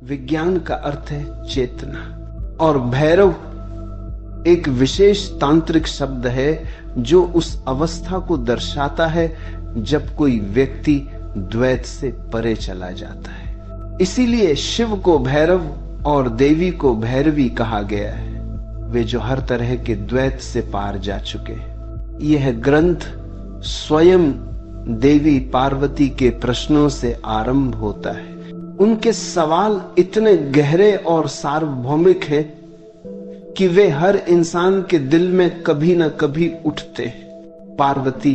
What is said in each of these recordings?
विज्ञान का अर्थ है चेतना, और भैरव एक विशेष तांत्रिक शब्द है जो उस अवस्था को दर्शाता है जब कोई व्यक्ति द्वैत से परे चला जाता है। इसीलिए शिव को भैरव और देवी को भैरवी कहा गया है, वे जो हर तरह के द्वैत से पार जा चुके हैं। यह ग्रंथ स्वयं देवी पार्वती के प्रश्नों से आरंभ होता है। उनके सवाल इतने गहरे और सार्वभौमिक हैं कि वे हर इंसान के दिल में कभी न कभी उठते हैं। पार्वती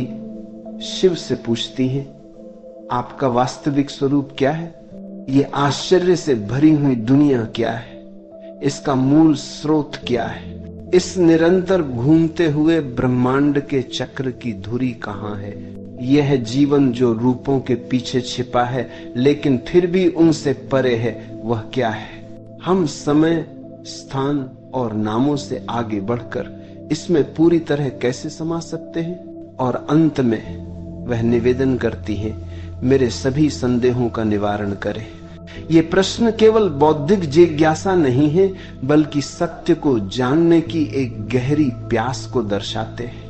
शिव से पूछती हैं, आपका वास्तविक स्वरूप क्या है? ये आश्चर्य से भरी हुई दुनिया क्या है? इसका मूल स्रोत क्या है? इस निरंतर घूमते हुए ब्रह्मांड के चक्र की धुरी कहां है? यह जीवन जो रूपों के पीछे छिपा है लेकिन फिर भी उनसे परे है, वह क्या है? हम समय, स्थान और नामों से आगे बढ़कर इसमें पूरी तरह कैसे समा सकते हैं? और अंत में वह निवेदन करती है, मेरे सभी संदेहों का निवारण करें। ये प्रश्न केवल बौद्धिक जिज्ञासा नहीं है, बल्कि सत्य को जानने की एक गहरी प्यास को दर्शाते हैं।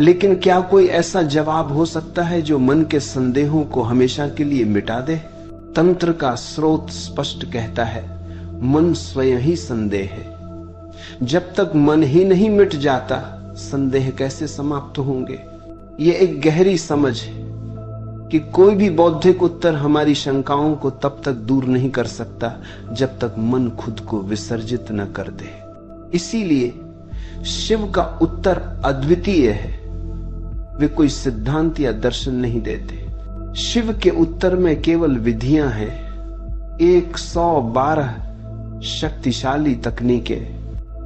लेकिन क्या कोई ऐसा जवाब हो सकता है जो मन के संदेहों को हमेशा के लिए मिटा दे? तंत्र का स्रोत स्पष्ट कहता है, मन स्वयं ही संदेह है। जब तक मन ही नहीं मिट जाता, संदेह कैसे समाप्त होंगे? ये एक गहरी समझ है कि कोई भी बौद्धिक उत्तर हमारी शंकाओं को तब तक दूर नहीं कर सकता जब तक मन खुद को विसर्जित न कर दे। इसीलिए शिव का उत्तर अद्वितीय है। वे कोई सिद्धांत या दर्शन नहीं देते। शिव के उत्तर में केवल विधियां हैं, 112 शक्तिशाली तकनीकें।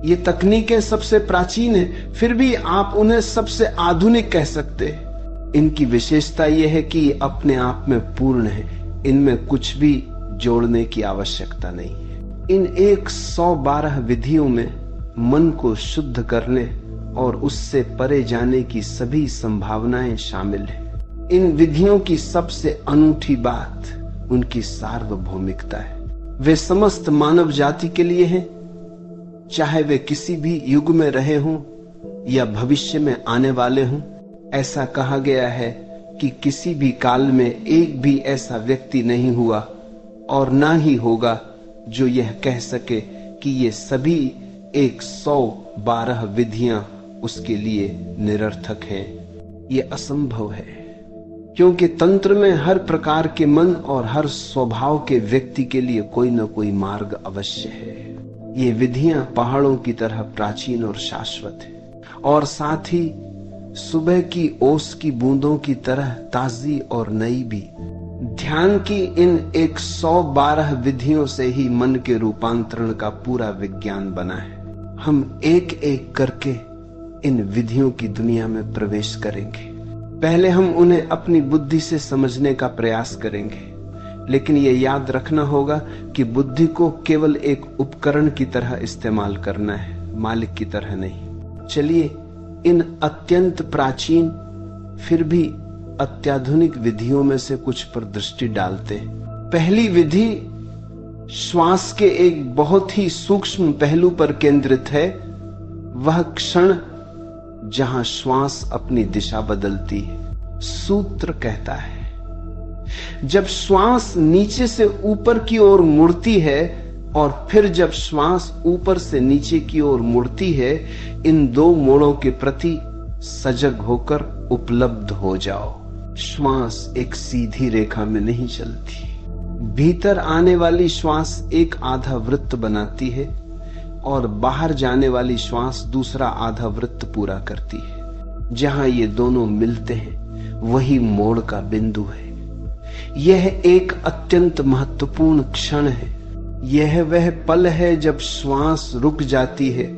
ये तकनीकें सबसे प्राचीन हैं, फिर भी आप उन्हें सबसे आधुनिक कह सकते हैं। इनकी विशेषता यह है कि ये अपने आप में पूर्ण है, इनमें कुछ भी जोड़ने की आवश्यकता नहीं है। इन 112 विधियों में मन को शुद्ध करने और उससे परे जाने की सभी संभावनाएं शामिल हैं। इन विधियों की सबसे अनूठी बात उनकी सार्वभौमिकता है। वे समस्त मानव जाति के लिए हैं, चाहे वे किसी भी युग में रहे हों या भविष्य में आने वाले हों। ऐसा कहा गया है कि किसी भी काल में एक भी ऐसा व्यक्ति नहीं हुआ और ना ही होगा जो यह कह सके कि ये सभी 112 विधियां उसके लिए निरर्थक हैं। ये असंभव है, क्योंकि तंत्र में हर प्रकार के मन और हर स्वभाव के व्यक्ति के लिए कोई न कोई मार्ग अवश्य है। ये विधियां पहाड़ों की तरह प्राचीन और शाश्वत है, और साथ ही सुबह की ओस की बूंदों की तरह ताजी और नई भी। ध्यान की इन 112 विधियों से ही मन के रूपांतरण का पूरा विज्ञान बना है। हम एक एक करके इन विधियों की दुनिया में प्रवेश करेंगे। पहले हम उन्हें अपनी बुद्धि से समझने का प्रयास करेंगे, लेकिन यह याद रखना होगा कि बुद्धि को केवल एक उपकरण की तरह इस्तेमाल करना है, मालिक की तरह नहीं। चलिए इन अत्यंत प्राचीन फिर भी अत्याधुनिक विधियों में से कुछ पर दृष्टि डालते हैं। पहली विधि श्वास के एक बहुत ही सूक्ष्म पहलू पर केंद्रित है। वह क्षण जहां श्वास अपनी दिशा बदलती है। सूत्र कहता है, जब श्वास नीचे से ऊपर की ओर मुड़ती है और फिर जब श्वास ऊपर से नीचे की ओर मुड़ती है, इन दो मोड़ों के प्रति सजग होकर उपलब्ध हो जाओ। श्वास एक सीधी रेखा में नहीं चलती। भीतर आने वाली श्वास एक आधा वृत्त बनाती है और बाहर जाने वाली श्वास दूसरा आधा वृत्त पूरा करती है। जहां ये दोनों मिलते हैं वही मोड़ का बिंदु है। यह एक अत्यंत महत्वपूर्ण क्षण है। यह वह पल है जब श्वास रुक जाती है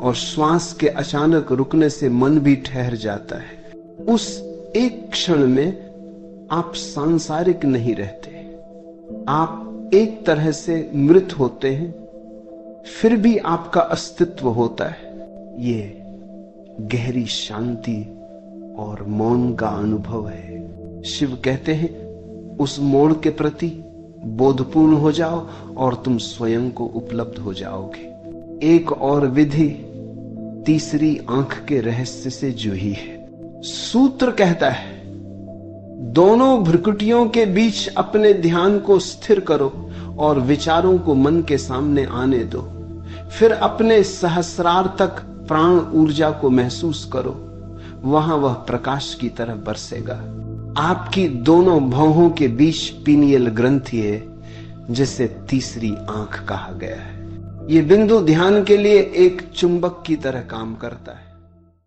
और श्वास के अचानक रुकने से मन भी ठहर जाता है। उस एक क्षण में आप सांसारिक नहीं रहते, आप एक तरह से मृत होते हैं, फिर भी आपका अस्तित्व होता है। ये गहरी शांति और मौन का अनुभव है। शिव कहते हैं, उस मोड़ के प्रति बोधपूर्ण हो जाओ और तुम स्वयं को उपलब्ध हो जाओगे। एक और विधि तीसरी आंख के रहस्य से जुड़ी है। सूत्र कहता है, दोनों भ्रुकुटियों के बीच अपने ध्यान को स्थिर करो और विचारों को मन के सामने आने दो। फिर अपने सहस्रार तक प्राण ऊर्जा को महसूस करो, वहां वह प्रकाश की तरह बरसेगा। आपकी दोनों भौहों के बीच पीनियल ग्रंथि है, जिसे तीसरी आंख कहा गया है। यह बिंदु ध्यान के लिए एक चुंबक की तरह काम करता है।